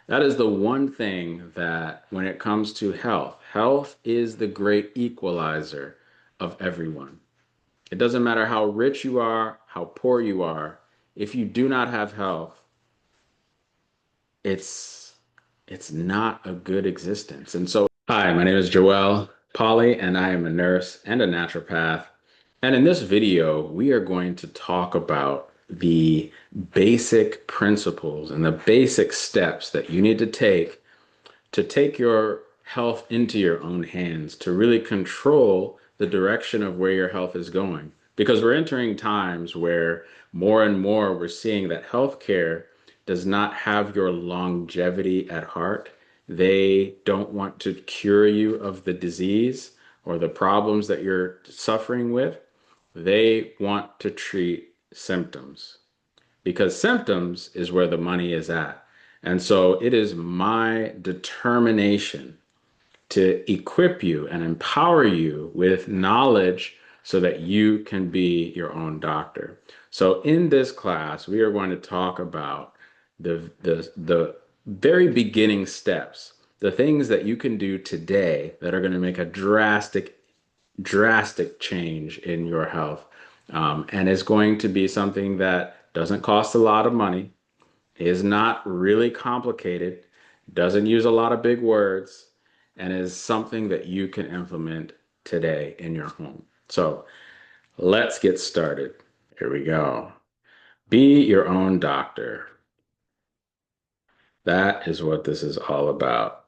That is the one thing that when it comes to health, health is the great equalizer of everyone. It doesn't matter how rich you are, how poor you are. If you do not have health, it's it's not a good existence. And so, hi, my name is Joel Polly, and I am a nurse and a naturopath. And in this video, we are going to talk about the basic principles and the basic steps that you need to take your health into your own hands, to really control the direction of where your health is going. Because we're entering times where more and more we're seeing that healthcare does not have your longevity at heart. They don't want to cure you of the disease or the problems that you're suffering with. They want to treat symptoms because symptoms is where the money is at. And so it is my determination to equip you and empower you with knowledge so that you can be your own doctor. So in this class, we are going to talk about the very beginning steps, the things that you can do today that are going to make a drastic change in your health. And it's going to be something that doesn't cost a lot of money, is not really complicated, doesn't use a lot of big words, and is something that you can implement today in your home. So let's get started. Here we go. Be your own doctor. That is what this is all about.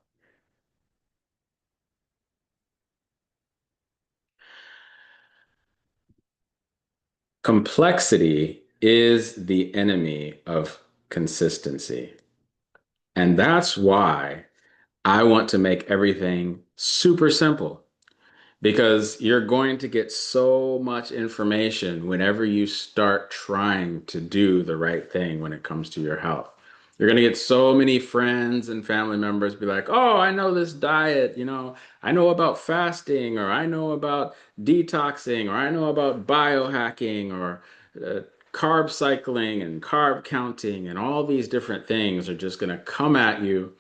Complexity is the enemy of consistency. And that's why I want to make everything super simple because you're going to get so much information whenever you start trying to do the right thing when it comes to your health. You're going to get so many friends and family members be like, "Oh, I know this diet, I know about fasting, or I know about detoxing, or I know about biohacking, or uh, carb cycling and carb counting, and all these different things are just going to come at you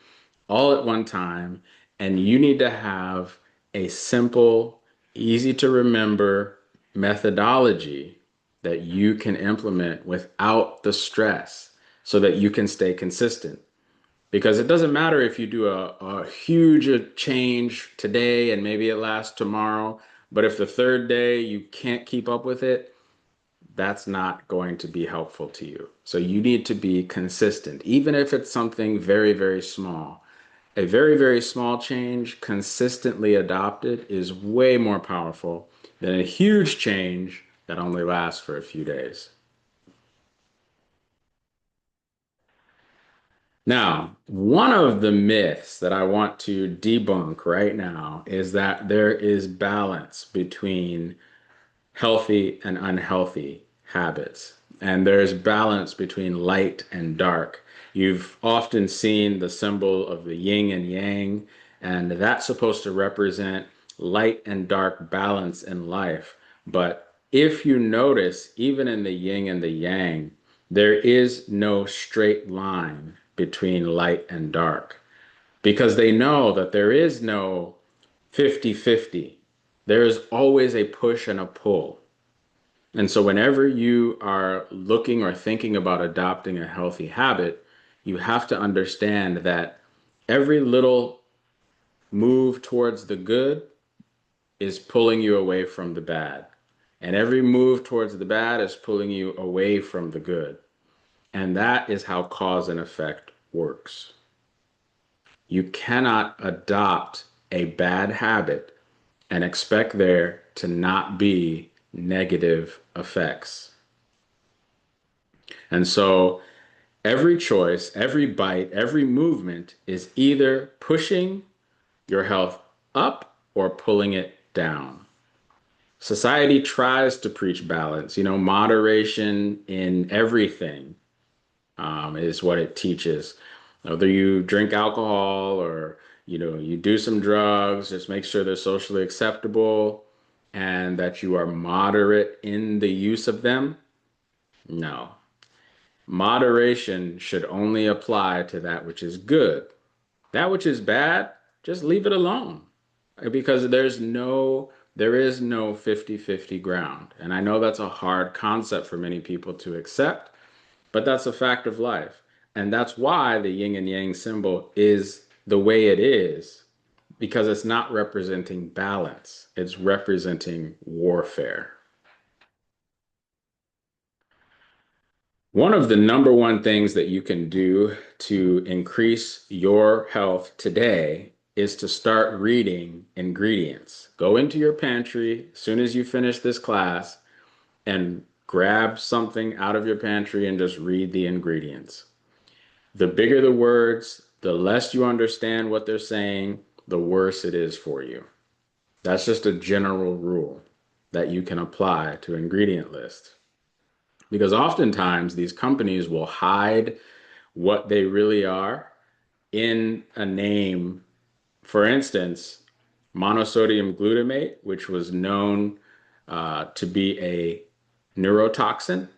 all at one time, and you need to have a simple, easy to remember methodology that you can implement without the stress so that you can stay consistent. Because it doesn't matter if you do a huge change today and maybe it lasts tomorrow, but if the third day you can't keep up with it, that's not going to be helpful to you. So you need to be consistent, even if it's something very, very small. A very, very small change consistently adopted is way more powerful than a huge change that only lasts for a few days. Now, one of the myths that I want to debunk right now is that there is balance between healthy and unhealthy habits. And there's balance between light and dark. You've often seen the symbol of the yin and yang, and that's supposed to represent light and dark balance in life. But if you notice, even in the yin and the yang, there is no straight line between light and dark because they know that there is no 50-50. There is always a push and a pull. And so, whenever you are looking or thinking about adopting a healthy habit, you have to understand that every little move towards the good is pulling you away from the bad. And every move towards the bad is pulling you away from the good. And that is how cause and effect works. You cannot adopt a bad habit and expect there to not be negative effects. And so, every choice, every bite, every movement is either pushing your health up or pulling it down. Society tries to preach balance, moderation in everything is what it teaches. Whether you drink alcohol or, you do some drugs, just make sure they're socially acceptable and that you are moderate in the use of them. No. Moderation should only apply to that which is good. That which is bad, just leave it alone. Because there is no 50-50 ground. And I know that's a hard concept for many people to accept, but that's a fact of life. And that's why the yin and yang symbol is the way it is, because it's not representing balance, it's representing warfare. One of the number one things that you can do to increase your health today is to start reading ingredients. Go into your pantry as soon as you finish this class and grab something out of your pantry and just read the ingredients. The bigger the words, the less you understand what they're saying, the worse it is for you. That's just a general rule that you can apply to ingredient lists. Because oftentimes these companies will hide what they really are in a name. For instance, monosodium glutamate, which was known to be a neurotoxin,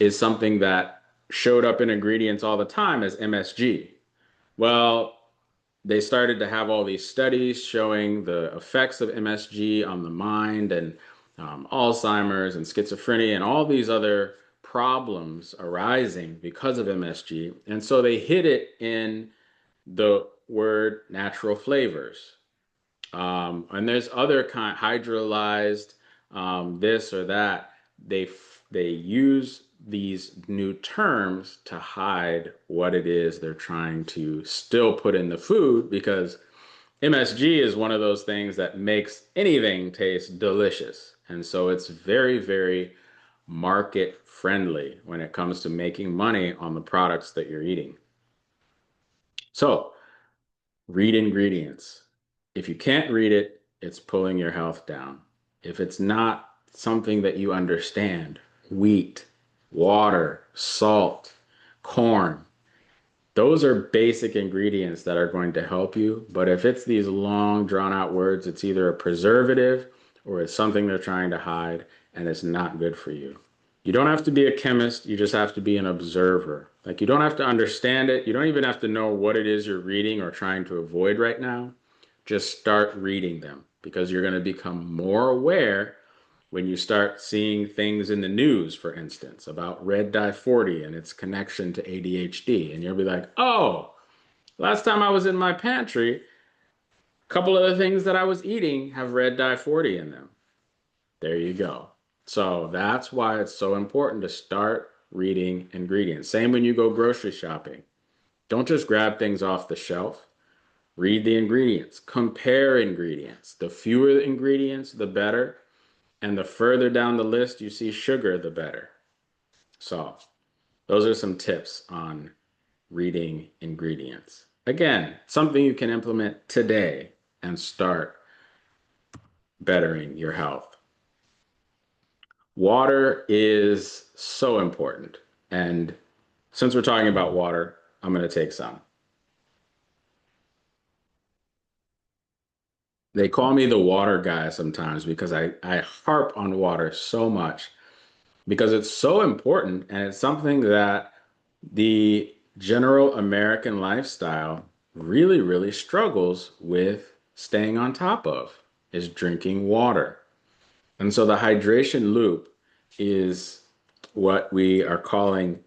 is something that showed up in ingredients all the time as MSG. Well, they started to have all these studies showing the effects of MSG on the mind and Alzheimer's and schizophrenia and all these other problems arising because of MSG. And so they hid it in the word natural flavors. And there's other kind hydrolyzed this or that. They use these new terms to hide what it is they're trying to still put in the food because MSG is one of those things that makes anything taste delicious. And so it's very, very market friendly when it comes to making money on the products that you're eating. So read ingredients. If you can't read it, it's pulling your health down. If it's not something that you understand, wheat, water, salt, corn, those are basic ingredients that are going to help you. But if it's these long, drawn out words, it's either a preservative or it's something they're trying to hide and it's not good for you. You don't have to be a chemist, you just have to be an observer. Like you don't have to understand it, you don't even have to know what it is you're reading or trying to avoid right now. Just start reading them because you're going to become more aware when you start seeing things in the news, for instance, about red dye 40 and its connection to ADHD. And you'll be like, oh, last time I was in my pantry, a couple of the things that I was eating have red dye 40 in them. There you go. So that's why it's so important to start reading ingredients. Same when you go grocery shopping. Don't just grab things off the shelf. Read the ingredients. Compare ingredients. The fewer the ingredients, the better. And the further down the list you see sugar, the better. So those are some tips on reading ingredients. Again, something you can implement today and start bettering your health. Water is so important. And since we're talking about water, I'm going to take some. They call me the water guy sometimes because I harp on water so much because it's so important and it's something that the general American lifestyle really, really struggles with staying on top of is drinking water. And so the hydration loop is what we are calling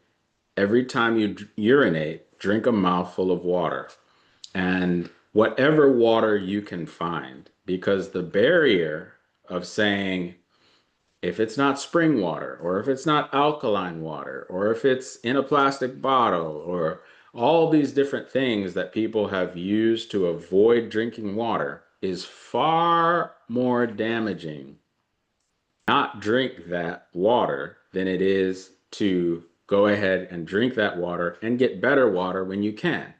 every time you urinate, drink a mouthful of water and whatever water you can find, because the barrier of saying, if it's not spring water, or if it's not alkaline water, or if it's in a plastic bottle, or all these different things that people have used to avoid drinking water, is far more damaging not drink that water than it is to go ahead and drink that water and get better water when you can.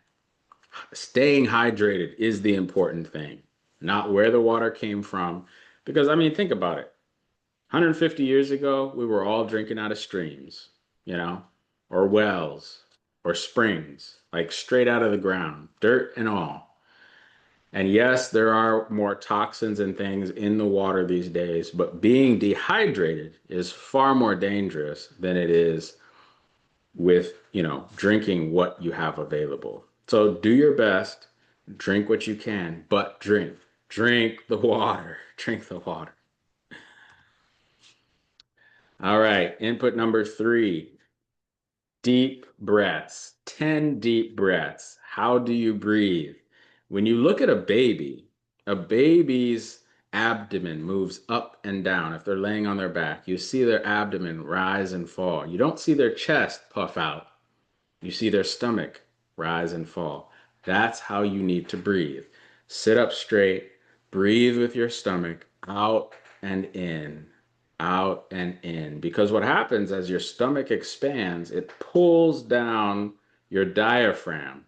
Staying hydrated is the important thing, not where the water came from. Because, I mean, think about it. 150 years ago, we were all drinking out of streams, you know, or wells or springs, like straight out of the ground, dirt and all. And yes, there are more toxins and things in the water these days, but being dehydrated is far more dangerous than it is with, drinking what you have available. So do your best, drink what you can, but drink the water, drink the water. All right, input number three, deep breaths, 10 deep breaths. How do you breathe? When you look at a baby's abdomen moves up and down. If they're laying on their back, you see their abdomen rise and fall. You don't see their chest puff out. You see their stomach rise and fall. That's how you need to breathe. Sit up straight, breathe with your stomach out and in, out and in. Because what happens as your stomach expands, it pulls down your diaphragm,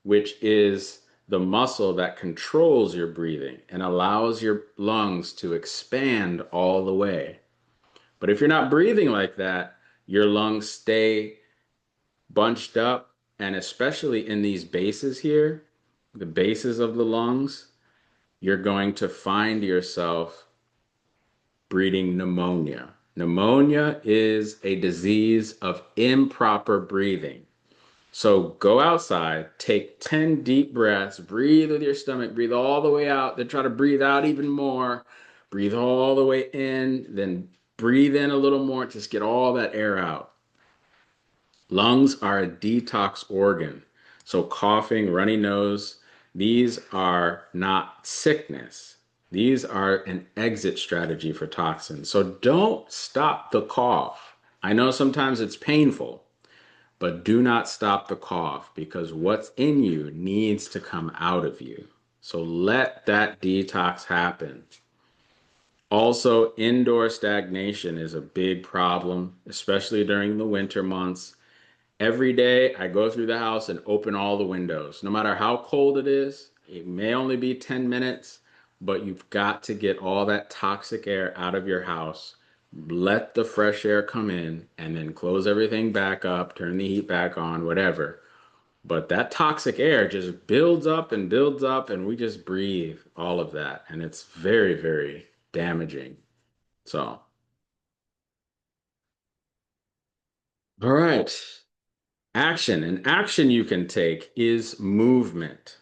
which is the muscle that controls your breathing and allows your lungs to expand all the way. But if you're not breathing like that, your lungs stay bunched up, and especially in these bases here, the bases of the lungs, you're going to find yourself breeding pneumonia. Pneumonia is a disease of improper breathing. So go outside, take 10 deep breaths, breathe with your stomach, breathe all the way out, then try to breathe out even more, breathe all the way in, then breathe in a little more, just get all that air out. Lungs are a detox organ. So coughing, runny nose, these are not sickness. These are an exit strategy for toxins. So don't stop the cough. I know sometimes it's painful, but do not stop the cough because what's in you needs to come out of you. So let that detox happen. Also, indoor stagnation is a big problem, especially during the winter months. Every day I go through the house and open all the windows. No matter how cold it is, it may only be 10 minutes, but you've got to get all that toxic air out of your house. Let the fresh air come in and then close everything back up, turn the heat back on, whatever. But that toxic air just builds up, and we just breathe all of that. And it's very, very damaging. So, all right. Action. An action you can take is movement.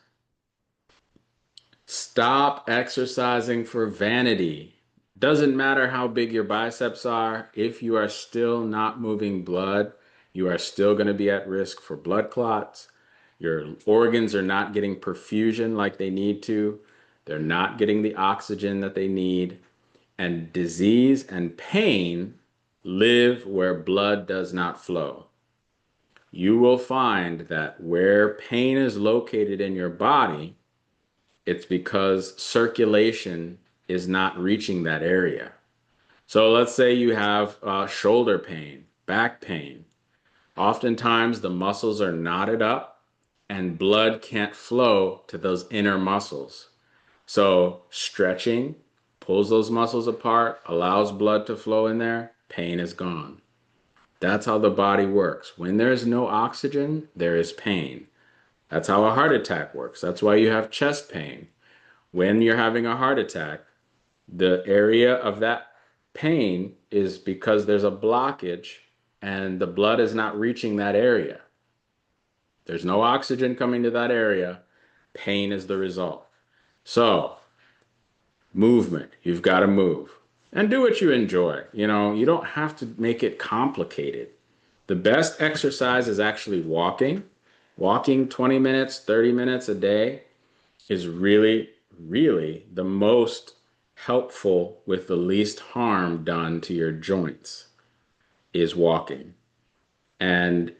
Stop exercising for vanity. Doesn't matter how big your biceps are, if you are still not moving blood, you are still going to be at risk for blood clots. Your organs are not getting perfusion like they need to. They're not getting the oxygen that they need. And disease and pain live where blood does not flow. You will find that where pain is located in your body, it's because circulation is not reaching that area. So let's say you have shoulder pain, back pain. Oftentimes the muscles are knotted up and blood can't flow to those inner muscles. So stretching pulls those muscles apart, allows blood to flow in there, pain is gone. That's how the body works. When there's no oxygen, there is pain. That's how a heart attack works. That's why you have chest pain. When you're having a heart attack, the area of that pain is because there's a blockage and the blood is not reaching that area. There's no oxygen coming to that area. Pain is the result. So, movement. You've got to move and do what you enjoy. You don't have to make it complicated. The best exercise is actually walking. Walking 20 minutes, 30 minutes a day is really, really the most helpful with the least harm done to your joints is walking. And,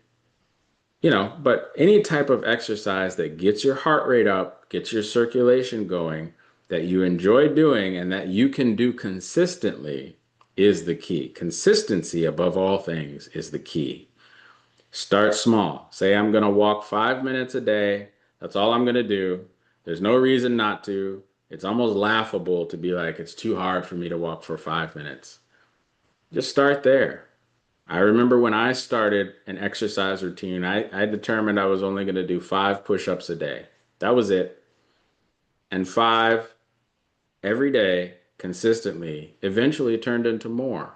but any type of exercise that gets your heart rate up, gets your circulation going, that you enjoy doing and that you can do consistently is the key. Consistency above all things is the key. Start small. Say, I'm going to walk 5 minutes a day. That's all I'm going to do. There's no reason not to. It's almost laughable to be like, it's too hard for me to walk for 5 minutes. Just start there. I remember when I started an exercise routine, I determined I was only going to do 5 push-ups a day. That was it. And five every day, consistently, eventually turned into more.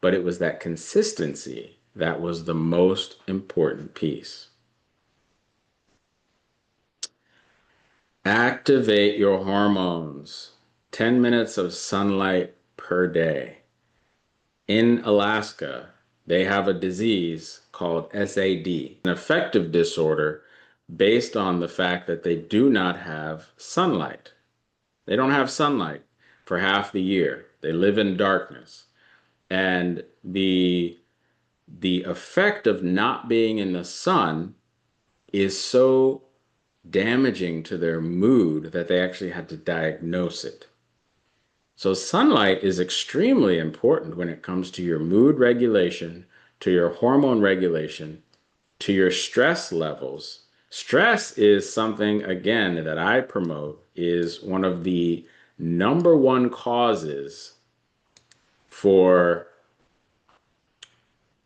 But it was that consistency That was the most important piece. Activate your hormones. 10 minutes of sunlight per day. In Alaska, they have a disease called SAD, an affective disorder based on the fact that they do not have sunlight. They don't have sunlight for half the year. They live in darkness. And the effect of not being in the sun is so damaging to their mood that they actually had to diagnose it. So sunlight is extremely important when it comes to your mood regulation, to your hormone regulation, to your stress levels. Stress is something, again, that I promote is one of the number one causes for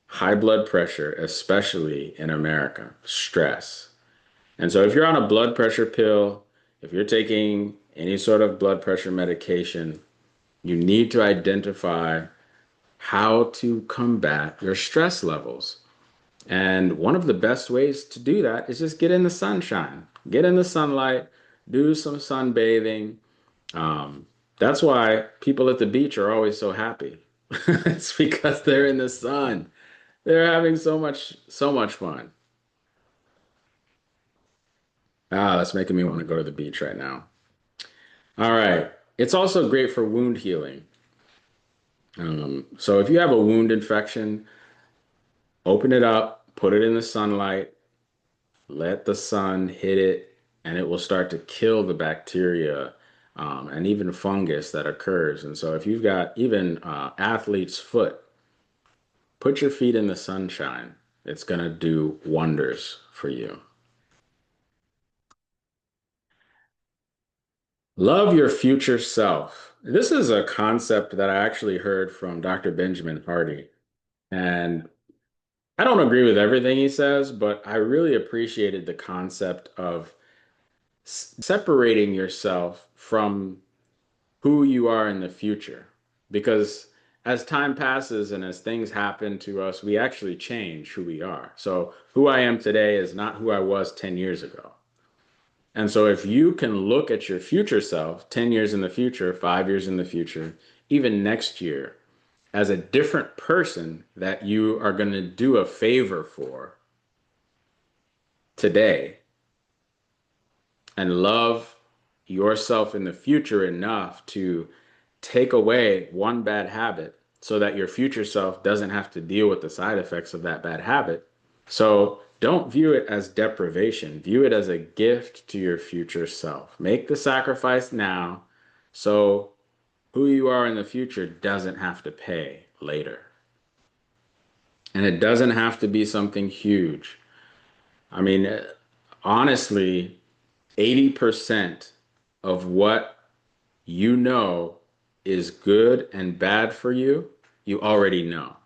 high blood pressure, especially in America, stress. And so if you're on a blood pressure pill, if you're taking any sort of blood pressure medication, you need to identify how to combat your stress levels. And one of the best ways to do that is just get in the sunshine, get in the sunlight, do some sunbathing. Um, that's why people at the beach are always so happy. It's because they're in the sun. They're having so much fun. Ah, that's making me want to go to the beach right now. All right. It's also great for wound healing. So if you have a wound infection, open it up, put it in the sunlight, let the sun hit it, and it will start to kill the bacteria and even fungus that occurs. And so if you've got even athlete's foot, put your feet in the sunshine. It's going to do wonders for you. Love your future self. This is a concept that I actually heard from Dr. Benjamin Hardy. And I don't agree with everything he says, but I really appreciated the concept of separating yourself from who you are in the future. Because as time passes and as things happen to us, we actually change who we are. So who I am today is not who I was 10 years ago. And so if you can look at your future self, 10 years in the future, 5 years in the future, even next year, as a different person that you are going to do a favor for today and love yourself in the future enough to take away one bad habit so that your future self doesn't have to deal with the side effects of that bad habit. So don't view it as deprivation. View it as a gift to your future self. Make the sacrifice now so who you are in the future doesn't have to pay later. And it doesn't have to be something huge. I mean, honestly, 80% of what you know is good and bad for you, you already know.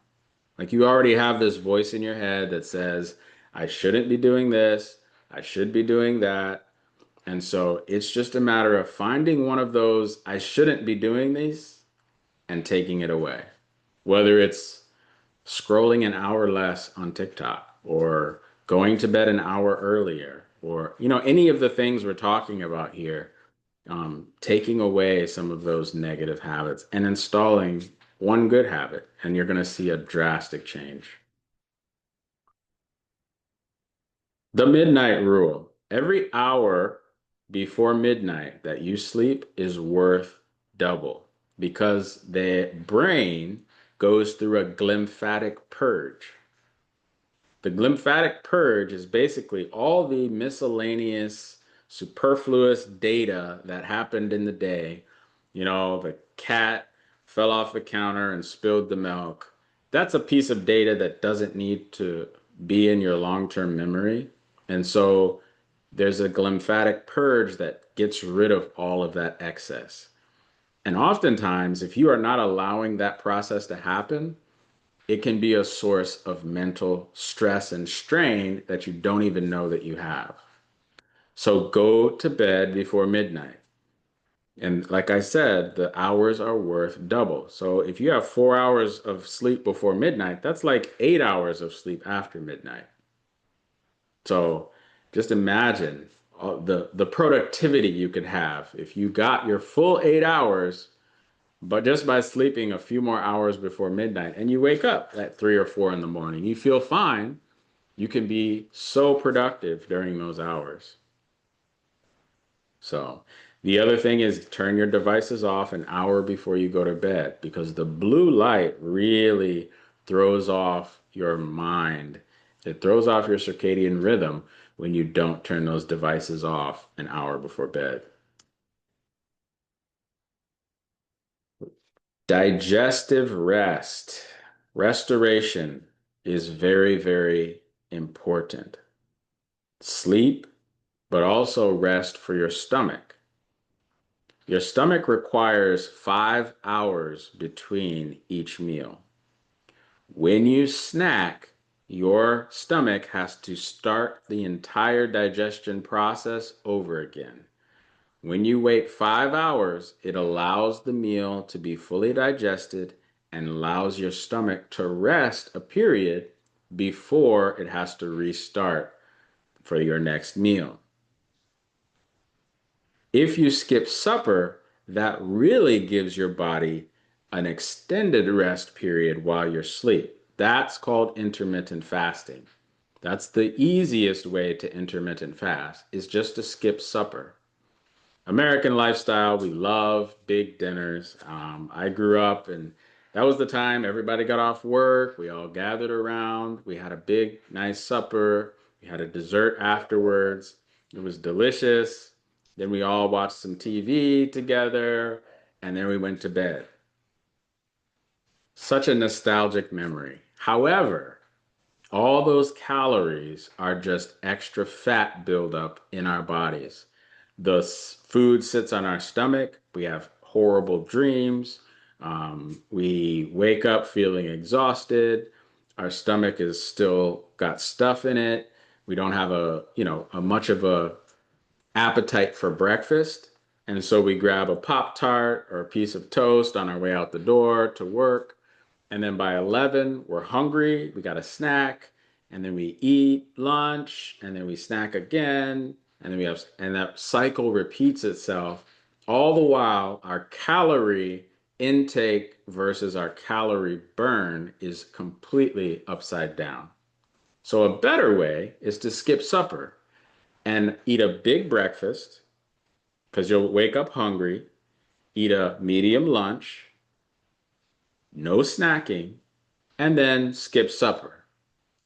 Like you already have this voice in your head that says, I shouldn't be doing this, I should be doing that. And so it's just a matter of finding one of those, I shouldn't be doing these, and taking it away. Whether it's scrolling an hour less on TikTok or going to bed an hour earlier or any of the things we're talking about here, taking away some of those negative habits and installing one good habit, and you're going to see a drastic change. The midnight rule. Every hour before midnight that you sleep is worth double because the brain goes through a glymphatic purge. The glymphatic purge is basically all the miscellaneous, superfluous data that happened in the day. The cat fell off the counter and spilled the milk. That's a piece of data that doesn't need to be in your long-term memory. And so there's a glymphatic purge that gets rid of all of that excess. And oftentimes, if you are not allowing that process to happen, it can be a source of mental stress and strain that you don't even know that you have. So go to bed before midnight. And like I said, the hours are worth double. So if you have 4 hours of sleep before midnight, that's like 8 hours of sleep after midnight. So just imagine all the productivity you could have if you got your full 8 hours, but just by sleeping a few more hours before midnight, and you wake up at 3 or 4 in the morning, you feel fine. You can be so productive during those hours. So the other thing is turn your devices off an hour before you go to bed because the blue light really throws off your mind. It throws off your circadian rhythm when you don't turn those devices off an hour before bed. Digestive rest, restoration is very, very important. Sleep, but also rest for your stomach. Your stomach requires 5 hours between each meal. When you snack, your stomach has to start the entire digestion process over again. When you wait 5 hours, it allows the meal to be fully digested and allows your stomach to rest a period before it has to restart for your next meal. If you skip supper, that really gives your body an extended rest period while you're asleep. That's called intermittent fasting. That's the easiest way to intermittent fast is just to skip supper. American lifestyle, we love big dinners. I grew up and that was the time everybody got off work. We all gathered around. We had a big, nice supper. We had a dessert afterwards. It was delicious. Then we all watched some TV together and then we went to bed. Such a nostalgic memory. However, all those calories are just extra fat buildup in our bodies. The food sits on our stomach. We have horrible dreams. We wake up feeling exhausted. Our stomach is still got stuff in it. We don't have a much of a appetite for breakfast. And so we grab a Pop Tart or a piece of toast on our way out the door to work. And then by 11, we're hungry, we got a snack, and then we eat lunch, and then we snack again, and then and that cycle repeats itself. All the while, our calorie intake versus our calorie burn is completely upside down. So a better way is to skip supper and eat a big breakfast because you'll wake up hungry, eat a medium lunch, no snacking, and then skip supper.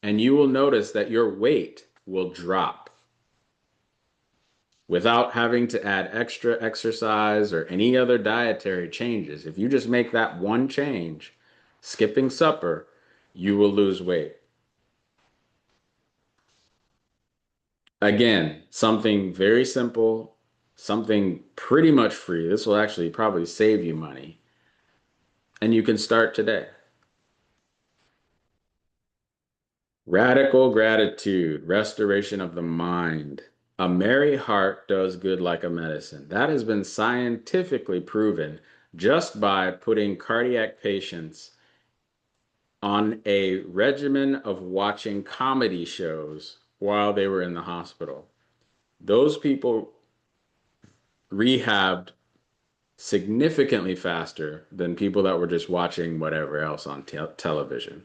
And you will notice that your weight will drop without having to add extra exercise or any other dietary changes. If you just make that one change, skipping supper, you will lose weight. Again, something very simple, something pretty much free. This will actually probably save you money. And you can start today. Radical gratitude, restoration of the mind. A merry heart does good like a medicine. That has been scientifically proven just by putting cardiac patients on a regimen of watching comedy shows while they were in the hospital. Those people rehabbed significantly faster than people that were just watching whatever else on television.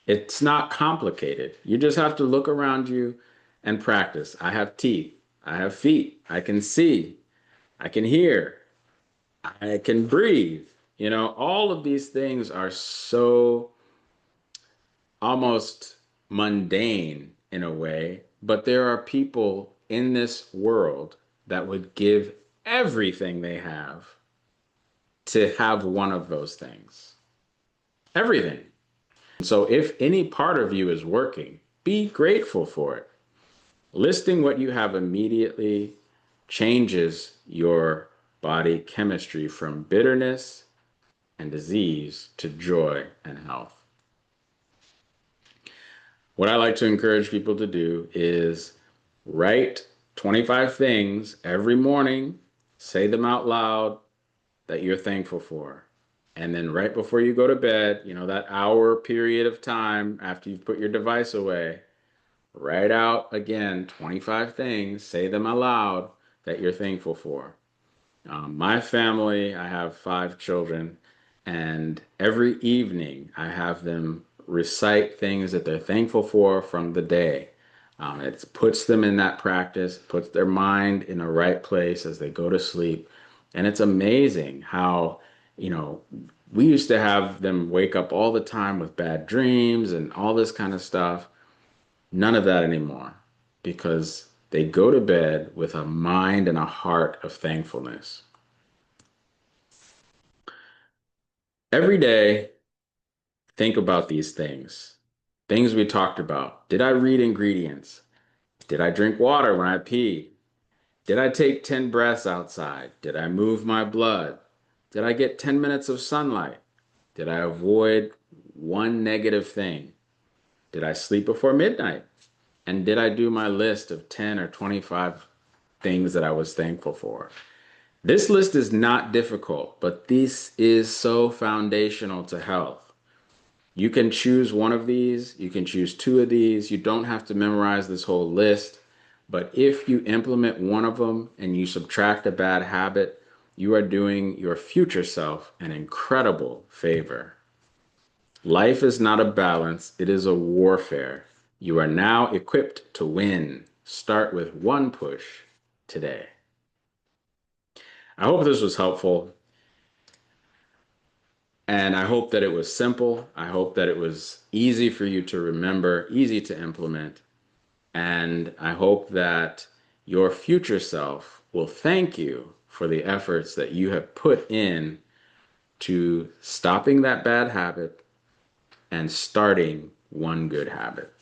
It's not complicated. You just have to look around you and practice. I have teeth. I have feet. I can see. I can hear. I can breathe. All of these things are so almost mundane in a way, but there are people in this world that would give everything they have to have one of those things. Everything. So if any part of you is working, be grateful for it. Listing what you have immediately changes your body chemistry from bitterness and disease to joy and health. What I like to encourage people to do is write 25 things every morning Say them out loud that you're thankful for. And then right before you go to bed, that hour period of time after you've put your device away, write out again 25 things, say them aloud that you're thankful for. My family, I have 5 children, and every evening I have them recite things that they're thankful for from the day. It puts them in that practice, puts their mind in the right place as they go to sleep. And it's amazing how, you know, we used to have them wake up all the time with bad dreams and all this kind of stuff. None of that anymore because they go to bed with a mind and a heart of thankfulness. Every day, think about these things. Things we talked about. Did I read ingredients? Did I drink water when I peed? Did I take 10 breaths outside? Did I move my blood? Did I get 10 minutes of sunlight? Did I avoid one negative thing? Did I sleep before midnight? And did I do my list of 10 or 25 things that I was thankful for? This list is not difficult, but this is so foundational to health. You can choose one of these, you can choose two of these. You don't have to memorize this whole list. But if you implement one of them and you subtract a bad habit, you are doing your future self an incredible favor. Life is not a balance, it is a warfare. You are now equipped to win. Start with one push today. I hope this was helpful. And I hope that it was simple. I hope that it was easy for you to remember, easy to implement. And I hope that your future self will thank you for the efforts that you have put in to stopping that bad habit and starting one good habit.